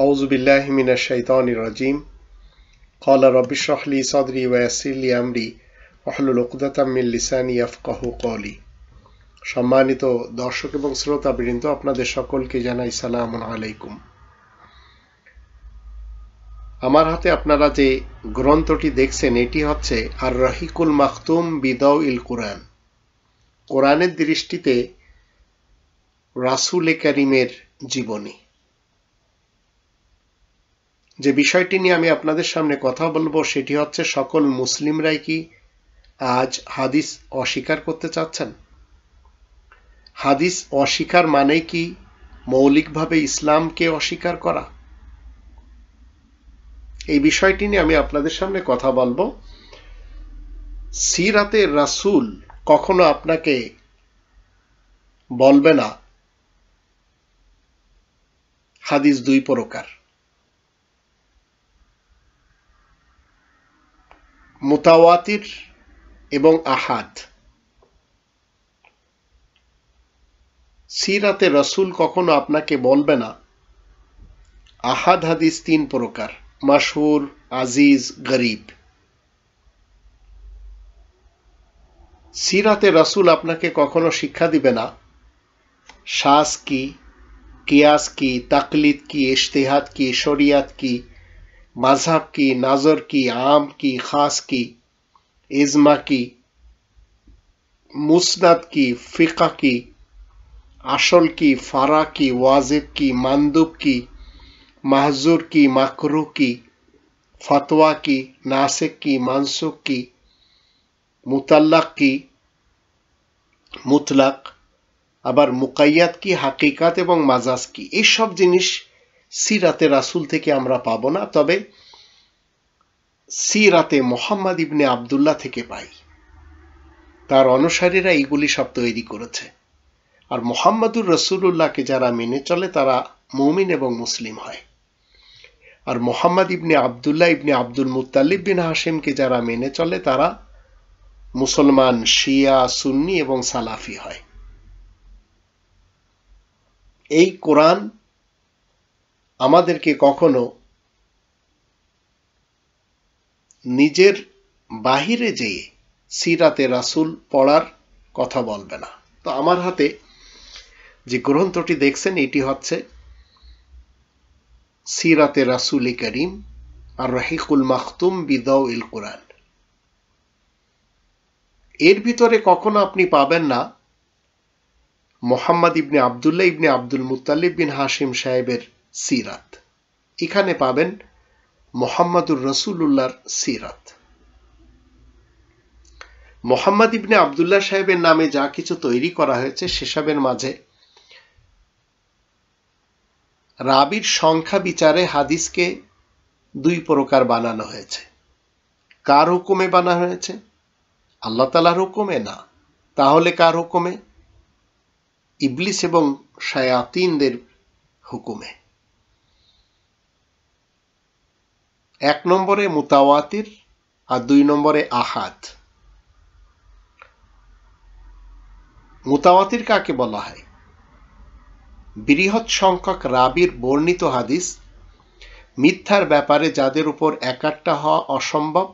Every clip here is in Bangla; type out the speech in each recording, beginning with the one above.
أعوذ بالله من الشيطان الرجيم قال رب اشرح لي صدري ويسر لي أمري واحلل عقدة من লিসানি ইয়াফকাহু কওলি। সম্মানিত দর্শক এবং শ্রোতাবৃন্দ, আপনাদের সকলকে জানাই সালামুন আলাইকুম। আমার হাতে আপনারা যে গ্রন্থটি দেখছেন এটি হচ্ছে আর রহিকুল মাখতুম বিদাউইল কুরআন। কোরআনের দৃষ্টিতে রাসূল কারীমের জীবনী। যে বিষয়টি নিয়ে আমি আপনাদের সামনে কথা বলবো সেটি হচ্ছে, সকল মুসলিমরাই কি আজ হাদিস অস্বীকার করতে চাচ্ছেন? হাদিস অস্বীকার মানে কি মৌলিকভাবে ইসলামকে অস্বীকার করা? এই বিষয়টি নিয়ে আমি আপনাদের সামনে কথা বলবো। সিরাতে রাসূল কখনো আপনাকে বলবে না হাদিস দুই প্রকার, মুতাওয়াতির এবং আহাদ। সিরাতে রাসূল কখনো আপনাকে বলবে না আহাদ হাদিস তিন প্রকার, মাশহুর, আজিজ, গরীব। সিরাতে রাসূল আপনাকে কখনো শিক্ষা দিবে না শাজ কি, কিয়াস কি, তাকলিদ কি, ইজতিহাদ কি, শরিয়াত কি, মাযহাব কি, নাজর কি, আম কি, খাস কি, ইজমা কি, মুসনাদ কি, ফিকহ কি, আসল কি, ফারা কি, ওয়াজিব কি, মানদুব কি, মাহজুর কি, মাকরুহ কি, ফতোয়া কি, নাসিখ কি, মানসুখ কি, মুতাল্লাক কি, মুতলাক, আবার মুকাইয়াদ কি, হাকিকাত এবং মাজাজ কি। এইসব জিনিস সিরাতে রাসূল থেকে আমরা পাবো না, তবে সিরাতে মুহাম্মদ ইবনে আব্দুল্লাহ থেকে পাই। তার অনুসারীরা এইগুলি সব তৈরি করেছে। আর মুহাম্মদুর রাসূলুল্লাহকে যারা মেনে চলে তারা মুমিন এবং মুসলিম হয়। আর মুহাম্মদ ইবনে আব্দুল্লাহ ইবনে আব্দুল মুত্তালিব বিন হাশিমকে যারা মেনে চলে তারা মুসলমান, শিয়া, সুন্নি এবং সালাফি হয়। এই কোরআন আমাদেরকে কখনো নিজের বাহিরে যেয়ে সিরাতে রাসূল পড়ার কথা বলবে না। তো আমার হাতে যে গ্রন্থটি দেখছেন এটি হচ্ছে সিরাতে রাসূল করিম আর রহিকুল মাখতুম বিদাউইল কুরআন। এর ভিতরে কখনো আপনি পাবেন না মুহাম্মদ ইবনে আব্দুল্লাহ ইবনে আব্দুল মুত্তালিব বিন হাশিম সাহেবের সিরাত। এখানে পাবেন মুহাম্মদুর রাসূলুল্লাহর সিরাত। মুহাম্মদ ইবনে আব্দুল্লাহ সাহেবের নামে যা কিছু তৈরি করা হয়েছে সেসবের মাঝে রাবির সংখ্যা বিচারে হাদিসকে দুই প্রকার বানানো হয়েছে। কার হুকুমে বানানো হয়েছে? আল্লাহ তাআলার হুকুমে না। তাহলে কার হুকুমে? ইবলিস এবং শায়াতিনদের হুকুমে। এক নম্বরে মুতাওয়াতির আর দুই নম্বরে আহাদ। মুতাওয়াতির কাকে বলা হয়? বৃহৎ সংখ্যক রাবির বর্ণিত হাদিস, মিথ্যার ব্যাপারে যাদের উপর একাট্টা হওয়া অসম্ভব,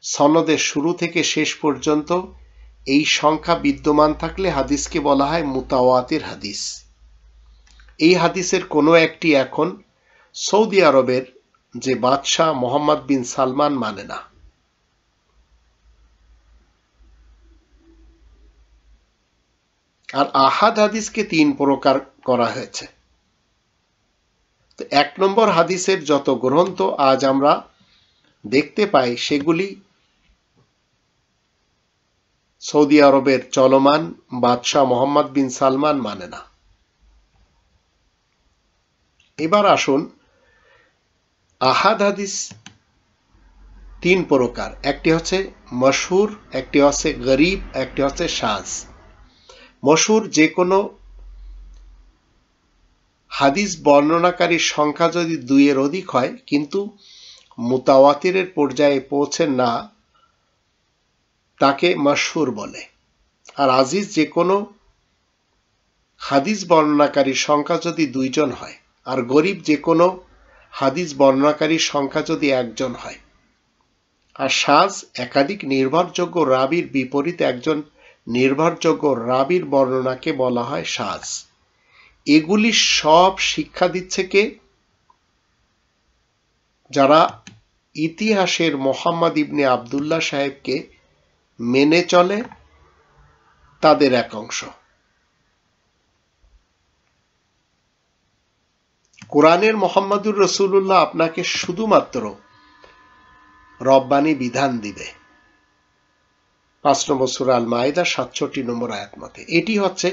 সনদের শুরু থেকে শেষ পর্যন্ত এই সংখ্যা বিদ্যমান থাকলে হাদিসকে বলা হয় মুতাওয়াতির হাদিস। এই হাদিসের কোনো একটি এখন সৌদি আরবের যে বাদশাহ মোহাম্মদ বিন সালমান মানে না। আর আহাদ হাদিসকে তিন প্রকার করা হয়েছে। তো এক নম্বর হাদিসের যত গ্রন্থ আজ আমরা দেখতে পাই সেগুলি সৌদি আরবের চলমান বাদশাহ মোহাম্মদ বিন সালমান মানে না। এবার আসুন, আহাদ হাদিস তিন প্রকার, একটি হচ্ছে মশহুর, একটি হচ্ছে গরীব, একটি হচ্ছে শাজ। মশহুর যে কোনো হাদিস বর্ণনাকারীর সংখ্যা যদি দুইয়ের অধিক হয় কিন্তু মুতাওয়াতিরের পর্যায়ে পৌঁছে না, তাকে মশহুর বলে। আর আজিজ যে কোনো হাদিস বর্ণনাকারীর সংখ্যা যদি দুইজন হয়, আর গরীব যে কোনো হাদিস বর্ণনাকারীর সংখ্যা যদি একজন হয়, আর শায একাধিক নির্ভরযোগ্য রাবীর বিপরীতে একজন নির্ভরযোগ্য রাবীর বর্ণনাকে বলা হয় শায। এগুলি সব শিক্ষা দিচ্ছে কে? যারা ইতিহাসের মোহাম্মদ ইবনে আবদুল্লাহ সাহেবকে মেনে চলে, তাদের এক অংশ। কোরআনের মোহাম্মদুর রাসূলুল্লাহ আপনাকে শুধুমাত্র রব্বানি বিধান দিবে 5 নম্বর সূরা আল মাইদা 67 নম্বর আয়াত মতে। এটি হচ্ছে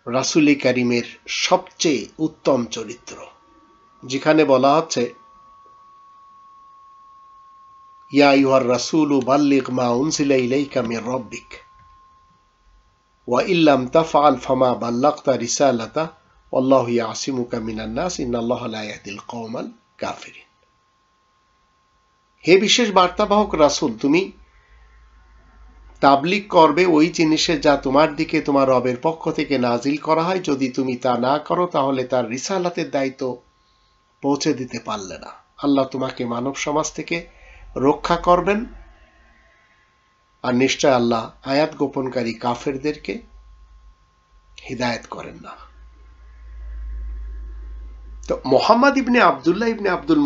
রাসূল কারীমের সবচেয়ে উত্তম চরিত্র, যেখানে বলা হচ্ছে ইয়া আইয়ুহার রাসূলু বাল্লিগ মা উনজিলা ইলাইকা মির রাব্বিক ওয়া ইল্লাম তাফআল ফামা বাল্লাগতা রিসালাতা আল্লাহু ইয়াসিমুকা মিনান নাস ইন্নাল্লাহা লা ইয়াহদিল কওমাল কাফিরিন। হে বিশেষ বার্তাবাহক রাসূল, তুমি তাবলীগ করবে ওই জিনিসে যা তোমার দিকে তোমার রবের পক্ষ থেকে নাজিল করা হয়। যদি তুমি তা না করো তাহলে তার রিসালাতের দায়িত্ব পৌঁছে দিতে পারলে না। আল্লাহ তোমাকে মানব সমাজ থেকে রক্ষা করবেন, আর নিশ্চয় আল্লাহ আয়াত গোপনকারী কাফেরদেরকে হিদায়াত করেন না। তো মোহাম্মদ ইবনে আবদুল্লাহ ইবনে আব্দুল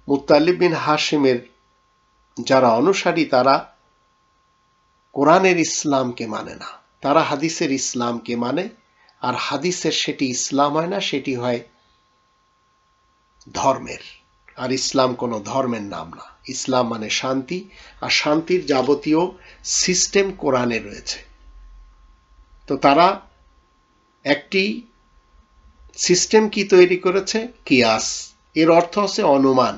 মুত্তালিব বিন হাশিমের যারা অনুসারী, তারা কোরআনের ইসলামকে মানে না, তারা হাদিসের ইসলামকে মানে। আর হাদিসের সেটি ইসলাম হয় না, সেটি হয় ধর্মের। আর ইসলাম কোনো ধর্মের নাম না। ইসলাম মানে শান্তি, আর শান্তির যাবতীয় সিস্টেম কোরআনে রয়েছে। তো তারা একটি সিস্টেম কি তৈরি করেছে? কিয়াস। এর অর্থ হচ্ছে অনুমান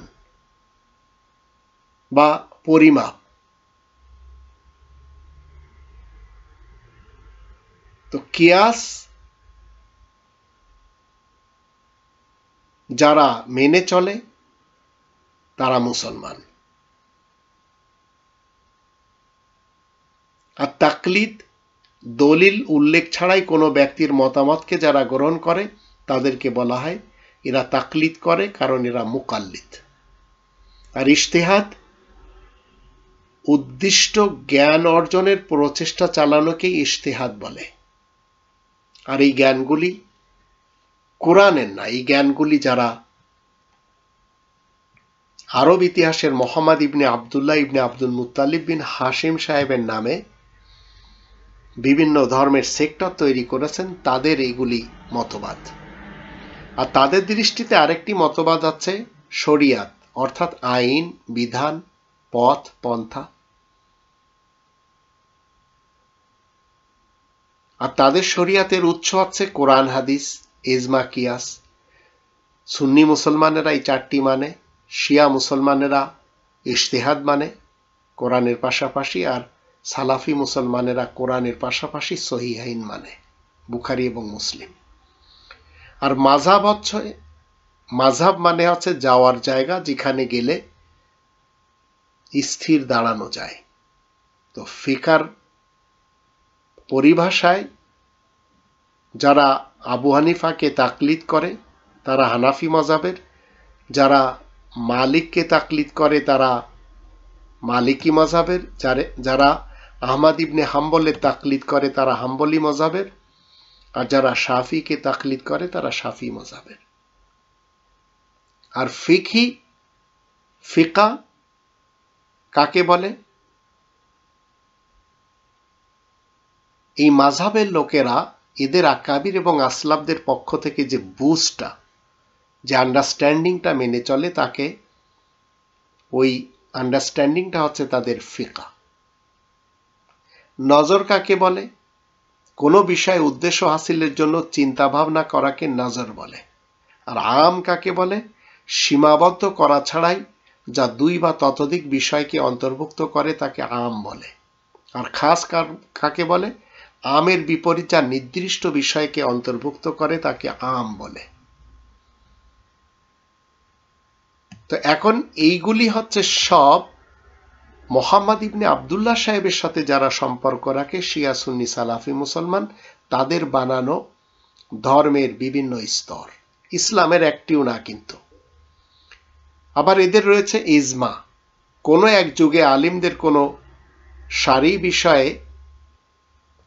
বা পরিমাপ। তো কিয়াস যারা মেনে চলে তারা মুসলমান। আর তাকলিদ, দলিল উল্লেখ ছাড়াই কোনো ব্যক্তির মতামতকে যারা গ্রহণ করে তাদেরকে বলা হয় এরা তাকলিদ করে, কারণ এরা মুকাল্লিদ। আর ইজতিহাদ, উদ্দিষ্ট জ্ঞান অর্জনের প্রচেষ্টা চালানোকেই ইজতিহাদ বলে। আর এই জ্ঞানগুলি কোরআনের না। এই জ্ঞানগুলি যারা আরব ইতিহাসের মোহাম্মদ ইবনে আবদুল্লাহ ইবনে আব্দুল মুত্তালিব বিন হাশিম সাহেবের নামে বিভিন্ন ধর্মের সেক্টর তৈরি করেছেন, তাদের এগুলি মতবাদ। আর তাদের দৃষ্টিতে আরেকটি মতবাদ আছে শরিয়াত, অর্থাৎ আইন, বিধান, পথ, পন্থা। আর তাদের শরিয়াতের উৎস হচ্ছে কোরআন, হাদিস, ইজমা, কিয়াস। সুন্নি মুসলমানেরা এই চারটি মানে, শিয়া মুসলমানেরা ইজতিহাদ মানে কোরআনের পাশাপাশি, আর সালাফি মুসলমানেরা কোরআনের পাশাপাশি সহিহাইন মানে, বুখারী এবং মুসলিম। আর মাযহাব মানে হচ্ছে যাওয়ার জায়গা, যেখানে গেলে স্থির দাঁড়ানো যায়। তো ফিকার পরিভাষায় যারা আবু হানিফাকে তাকলিদ করে তারা হানাফি মযহাবের, যারা মালিককে তাকলিদ করে তারা মালিকি মযহাবের, যারা আহমদ ইবনে হাম্বলের তাকলিদ করে তারা হাম্বলি মযহাবের, আর যারা শাফিকে তাকলিদ করে তারা শাফি মযহাবের। আর ফিকা কাকে বলে? এই মাযহাবের লোকেরা এদের আকাবির এবং আসলাফদের পক্ষ থেকে যে বুঝটা, যে আন্ডারস্ট্যান্ডিংটা মেনে চলে, তাকে ওই আন্ডারস্ট্যান্ডিংটা হচ্ছে তাদের ফিকা। নজর কাকে বলে? কোনো বিষয়ে উদ্দেশ্য হাসিলের জন্য চিন্তা ভাবনা করাকে নজর বলে। আর আম কাকে বলে? সীমাবদ্ধ করা ছাড়াই যা দুই বা ততোধিক বিষয়কে অন্তর্ভুক্ত করে তাকে আম বলে। আর খাস কাকে বলে? আমের বিপরীত যা নির্দিষ্ট বিষয়কে অন্তর্ভুক্ত করে তাকে আম বলে। তো এখন এইগুলি হচ্ছে সব মোহাম্মদ ইবনে আবদুল্লাহ সাহেবের সাথে যারা সম্পর্ক রাখে, শিয়া, সুন্নি, সালাফি মুসলমান, তাদের বানানো ধর্মের বিভিন্ন স্তর। ইসলামের একটিও না কিন্তু। আবার এদের রয়েছে ইজমা, কোনো এক যুগে আলিমদের কোনো সারি বিষয়ে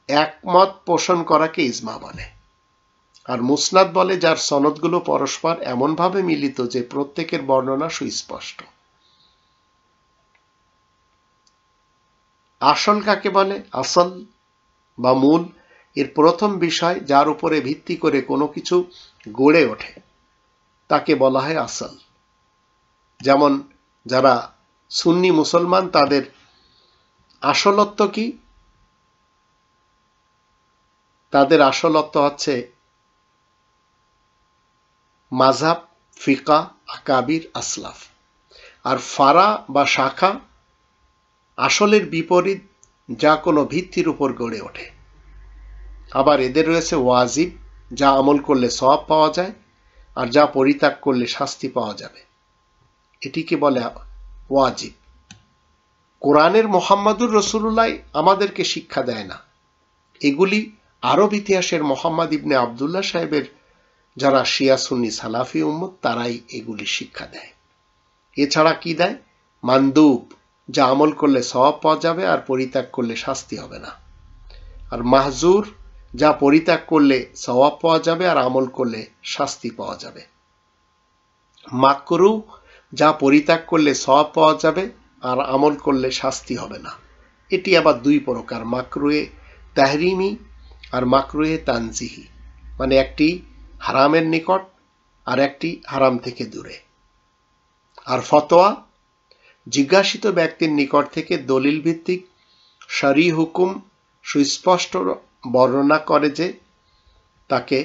একমত পোষণ করাকে ইজমা বলে। আর মুসনাদ বলে যার সনদগুলো পরস্পর এমনভাবে মিলিত যে প্রত্যেকের বর্ণনা সুস্পষ্ট। আসল কাকে বলে? আসল বা মূল, এর প্রথম বিষয় যার উপরে ভিত্তি করে কোনো কিছু গড়ে ওঠে তাকে বলা হয় আসল। যেমন যারা সুন্নি মুসলমান তাদের আসলত্ব কি? তাদের আসলত্ব হচ্ছে মাযহাব, ফিকা, আকাবির, আসলাফ। আর ফারা বা শাখা আসলের বিপরীত, যা কোনো ভিত্তির উপর গড়ে ওঠে। আবার এদের রয়েছে ওয়াজিব, যা আমল করলে সওয়াব পাওয়া যায় আর যা পরিত্যাগ করলে শাস্তি পাওয়া যাবে, এটিকে বলে ওয়াজিব। কোরআনের মোহাম্মদুর রাসূলুল্লাহ আমাদেরকে শিক্ষা দেয় না, এগুলি আরব ইতিহাসের মোহাম্মদ ইবনে আবদুল্লাহ সাহেবের যারা শিয়া সুন্নি সালাফি উম্মত তারাই এগুলি শিক্ষা দেয়। এছাড়া কি দেয়? মানদুব, যা আমল করলে সওয়াব পাওয়া যাবে আর পরিত্যাগ করলে শাস্তি হবে না। আর মাহজুর, যা পরিত্যাগ করলে সওয়াব পাওয়া যাবে আর আমল করলে শাস্তি পাওয়া যাবে। মাকরু, যা পরিত্যাগ করলে সওয়াব পাওয়া যাবে আর আমল করলে শাস্তি হবে না। এটি আবার দুই প্রকার, মাকরুয়ে তাহরিমি আর মাকরুয়ে তানজিহি, মানে একটি হারামের নিকট আর একটি হারাম থেকে দূরে। আর ফতোয়া, জিজ্ঞাসিত ব্যক্তির নিকট থেকে দলিল ভিত্তিক শরঈ হুকুম সুস্পষ্ট বর্ণনা করে যে তাকে,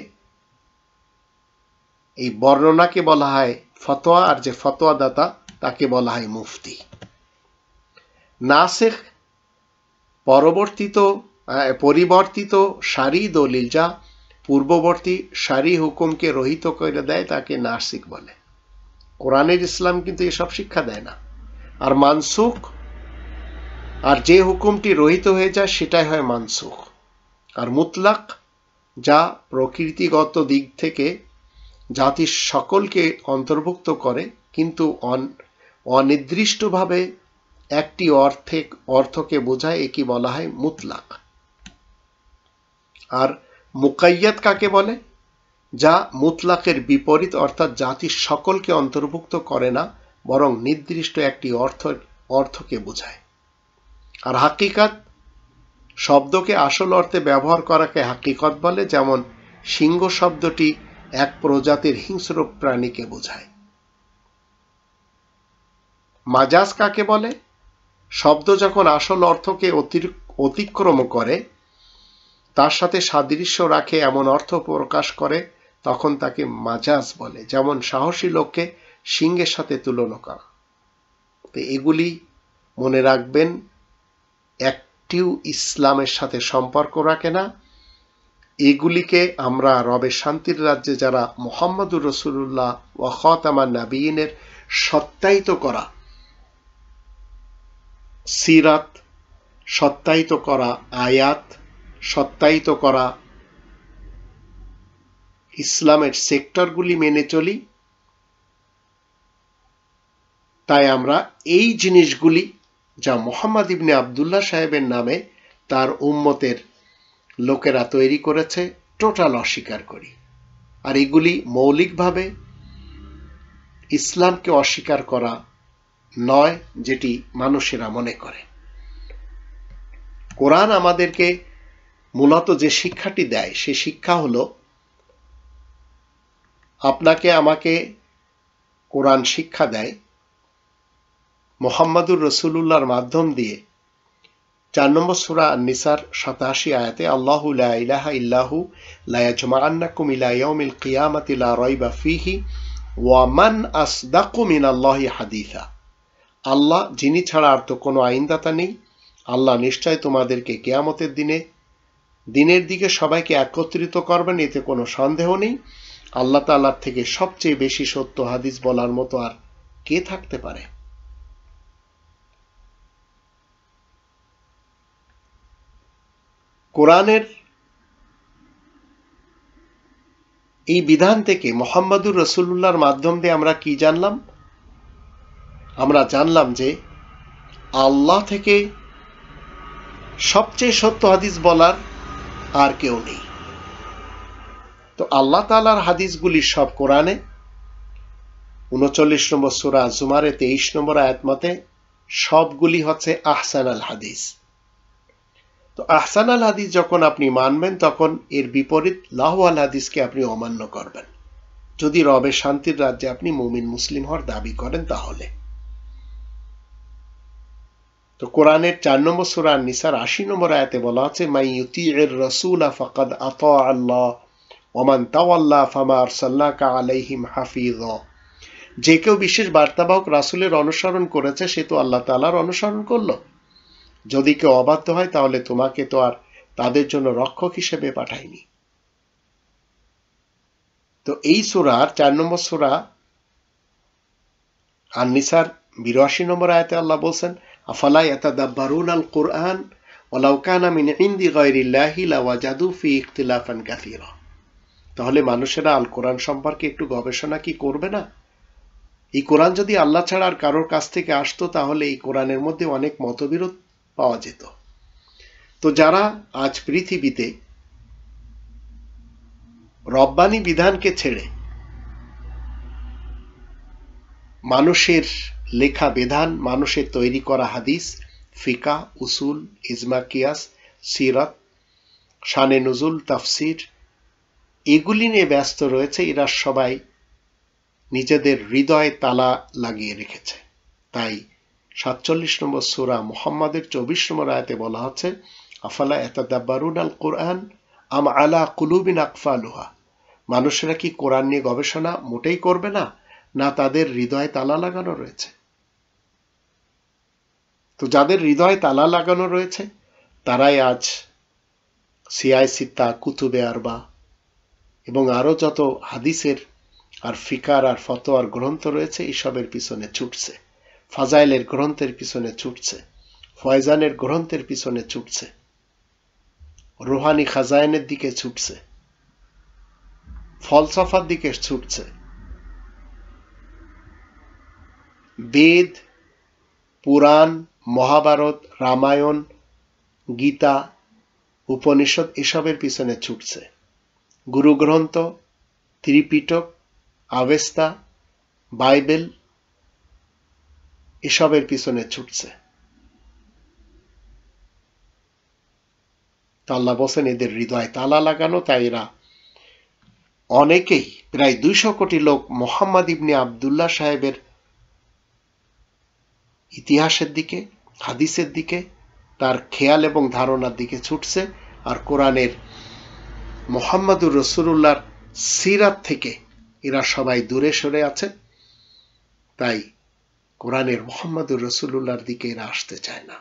এই বর্ণনাকে বলা হয় ফতোয়া, আর যে ফতোয়া দাতা তাকে বলা হয় মুফতি। নাসিখ, পরিবর্তিত সারি দলিল যা পূর্ববর্তী সারি হুকুমকে রহিত করে দেয় তাকে নাসিখ বলে। কোরআনের ইসলাম কিন্তু এসব শিক্ষা দেয় না। আর মানসুখ, আর যে হুকুমটি রহিত হয়ে যায় সেটাই হয় মানসুখ। আর মুতলাক, যা প্রকৃতিগত দিক থেকে জাতির সকলকে অন্তর্ভুক্ত করে কিন্তু অনির্দিষ্টভাবে একটি অর্থকে বোঝায়, একে বলা হয় মুতলাক। আর মুকাইয়াদ কাকে বলে? যা মুতলাকের বিপরীত, অর্থাৎ জাতির সকলকে অন্তর্ভুক্ত করে না বরং নির্দিষ্ট একটি অর্থকে বোঝায়। আর হাকিকাত শব্দকে আসল অর্থে ব্যবহার করাকে হাকিকত বলে, যেমন সিংহ শব্দটি এক প্রজাতির হিংস্র প্রাণীকে বোঝায়। মাজাজ কাকে বলে? শব্দ যখন আসল অর্থকে অতিক্রম করে, তার সাথে সাদৃশ্য রাখে এমন অর্থ প্রকাশ করে, তখন তাকে মাজাজ বলে। যেমন সাহসী লোককে সিংহের সাথে তুলনা করা। তো এগুলি মনে রাখবেন, একটিও ইসলামের সাথে সম্পর্ক রাখে না। এগুলিকে আমরা রবের শান্তির রাজ্যে যারা মুহাম্মদুর রাসূলুল্লাহ ওয়া খাতামান নাবিয়িনের সত্যায়িত করা সিরাত, সত্যায়িত করা আয়াত, সত্যায়িত করা ইসলামের সেক্টরগুলি মেনে চলি। তাই আমরা এই জিনিসগুলি যা মুহাম্মদ ইবনে আবদুল্লাহ সাহেবের নামে তার উম্মতের লোকেরা তৈরি করেছে টোটাল অস্বীকার করি। আর এগুলি মৌলিকভাবে ইসলামকে অস্বীকার করা নয়, যেটি মানুষেরা মনে করে। কোরআন আমাদেরকে মূলত যে শিক্ষাটি দেয় সে শিক্ষা হলো, আপনাকে আমাকে কোরআন শিক্ষা দেয় মুহাম্মদুর রাসূলুল্লাহর মাধ্যম দিয়ে। 4 নম্বর সূরা আন-নিসার 87 আয়াতে আল্লাহু লা ইলাহা ইল্লাহু লা ইয়াজমাআন্নাকুম ইলা ইয়াউমিল কিয়ামাতি লা রাইবা ফীহি ওয়া মান আসদাকু মিনাল্লাহি হাদিসা। আল্লাহ, যিনি ছাড়া আর তো কোনো আইনদাতা নেই, আল্লাহ নিশ্চয় তোমাদেরকে কিয়ামতের দিনের দিকে সবাইকে একত্রিত করবেন, এতে কোনো সন্দেহ নেই। আল্লাহ তাআলার থেকে সবচেয়ে বেশি সত্য হাদিস বলার মতো আর কে থাকতে পারে? কোরআনের এই বিধান থেকে মুহাম্মদুর রাসূলুল্লাহর মাধ্যম দিয়ে আমরা কি জানলাম? আমরা জানলাম যে আল্লাহ থেকে সবচেয়ে সত্য হাদিস বলার আর কেউ নেই। তো আল্লাহ তাআলার হাদিসগুলি সব কোরআনে 39 নম্বর সূরা জুমারে 23 নম্বর আয়াত মতে সবগুলি হচ্ছে আহসানাল হাদিস। তো আহসানাল হাদিস যখন আপনি মানবেন তখন এর বিপরীত লাহওয়াল হাদিসকে আপনি অমান্য করবেন, যদি রবের শান্তির রাজ্যে আপনি মুমিন মুসলিম হওয়ার দাবি করেন তাহলে। তো কোরআনের 4 নম্বর সূরা নিসার 80 নম্বর আয়াতে বলা আছে, মাই ইউতিইর রাসূলা ফাকাদ আতা আল্লাহ ওয়া মান তাওয়াল্লা ফামা আরসালনাকা আলাইহিম হাফিযা। যে কেউ বিশেষ বার্তাবাহক রাসূলের অনুসরণ করেছে সে তো আল্লাহ তাআলার অনুসরণ করলো। যদি কেউ অবাধ্য হয় তাহলে তোমাকে তো আর তাদের জন্য রক্ষক হিসেবে পাঠাইনি। তো এই সূরার 4 নম্বর সূরা আন-নিসার 82 নম্বর আয়াতে আল্লাহ বলেন, আফালা ইয়াতাদাব্বারুনাল কুরআন ওয়ালাউ কানা মিন ইনদি গায়রিল্লাহি লাওয়াজাদু ফি ইখতিলাফান কাসীরা। তাহলে মানুষেরা আল কোরআন সম্পর্কে একটু গবেষণা কি করবে না? এই কোরআন যদি আল্লাহ ছাড়া আর কারোর কাছ থেকে আসতো তাহলে এই কোরআনের মধ্যে অনেক মতবিরোধ পাওয়া যেত। তো যারা আজ পৃথিবীতে রব্বানি বিধানকে ছেড়ে মানুষের লেখা বিধান, মানুষের তৈরি করা হাদিস, ফিকা, উসুল, ইজমা, কিয়াস, সিরাত, শানে নুজুল, তাফসির এগুলি নিয়ে ব্যস্ত রয়েছে, এরা সবাই নিজেদের হৃদয়ে তালা লাগিয়ে রেখেছে। তাই 47 নম্বর সূরা মুহাম্মাদের 24 নম্বর আয়াতে বলা হচ্ছে, আফালা ইয়াতাদাব্বারুনাল কুরআন আম আলা কুলুবিন আকফালুহা। মানুষেরা কি কোরআন নিয়ে গবেষণা মোটেই করবে না, না তাদের হৃদয়ে তালা লাগানো রয়েছে? তো যাদের হৃদয়ে তালা লাগানো রয়েছে তারাই আজ সিয়ায় সিত্তা, কুতুবে আরবা এবং আরো যত হাদিসের আর ফিকার আর ফতোয়ার গ্রন্থ রয়েছে এইসবের পিছনে ছুটছে, ফাজাইলের গ্রন্থের পিছনে ছুটছে, ফয়জানের গ্রন্থের পিছনে ছুটছে, রুহানি খাজাইনের দিকে ছুটছে, ফলসফার দিকে ছুটছে। বেদ, পুরাণ, মহাভারত, রামায়ণ, গীতা, উপনিষদ এসবের পিছনে ছুটছে। গুরুগ্রন্থ, ত্রিপিটক, আবেস্তা, বাইবেল এসবের পিছনে ছুটছে। আল্লাহ বলেন এদের হৃদয় তালা লাগানো, তাই এরা অনেকেই প্রায় 200 কোটি লোক মুহাম্মদ ইবনে আব্দুল্লাহ সাহেবের ইতিহাসের দিকে, হাদিসের দিকে, তার খেয়াল এবং ধারণার দিকে ছুটছে, আর কোরআনের মুহাম্মদুর রাসূলুল্লাহর সিরাত থেকে এরা সবাই দূরে সরে আছে। তাই কোরআনের মুহাম্মদুর রাসূলুল্লাহর দিকে এরা আসতে চায় না।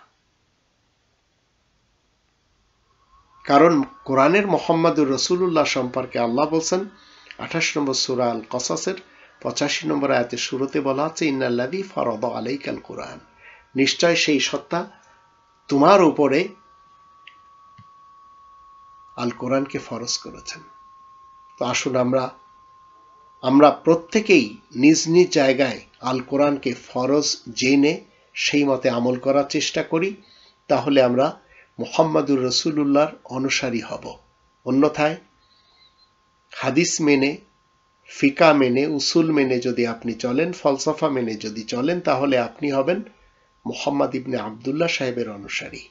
কারণ কোরআনের মুহাম্মদুর রাসূলুল্লাহ সম্পর্কে আল্লাহ বলেন 28 নম্বর সূরা আল কসাসের 85 নম্বর আয়াতের শুরুতে বলা আছে, ইন্নাল্লাযী ফারাদা আলাইকাল কুরআন, নিশ্চয় সেই সত্তা তোমার উপরে আল কোরআনকে ফরজ করেছেন। তো আসুন আমরা প্রত্যেকেই নিজ নিজ জায়গায় আল কোরআনকে ফরজ জেনে সেই মতে আমল করার চেষ্টা করি, তাহলে আমরা মুহাম্মদুর রাসূলুল্লাহর অনুসারী হব। অন্যথায় হাদিস মেনে, ফিকা মেনে, উসুল মেনে যদি আপনি চলেন, ফলসফা মেনে যদি চলেন, তাহলে আপনি হবেন মুহাম্মদ ইবনে আব্দুল্লাহ সাহেবের অনুসারী।